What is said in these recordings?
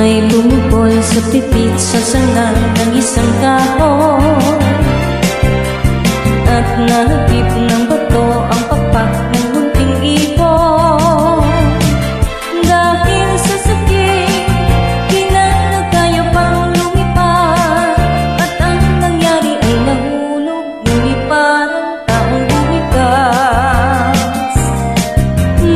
May bumukol sa pipit sa sanga ng isang kahon, at nahagip ng bato ang pakpak ng munting ibon. Dahil sa sakit, kinakaya pang lumipad, at ang nangyari ay nahulog, ngunit parang taong bumigas.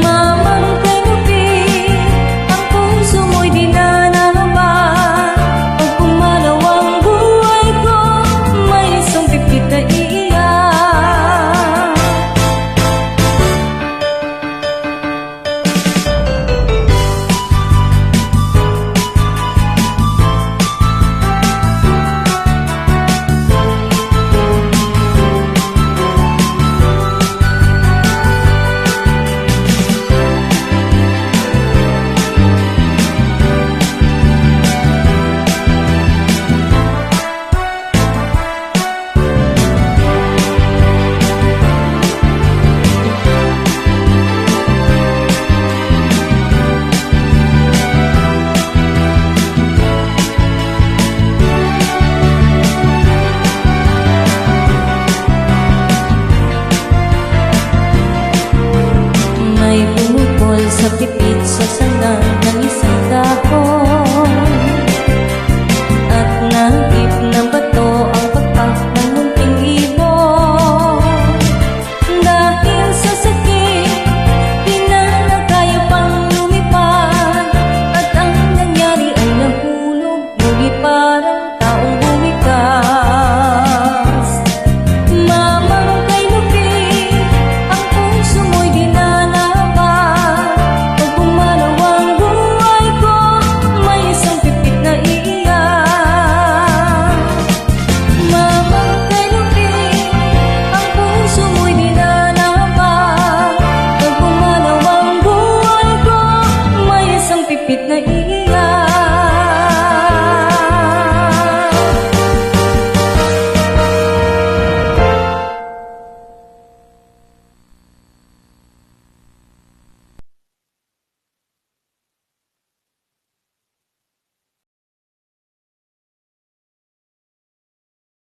Mamangkay lupit, ang puso mo'y dinanahaman. Pag pumanaw ang buhay ko, may isang pipit na iiyak. May bumukol sa pipit sa sanga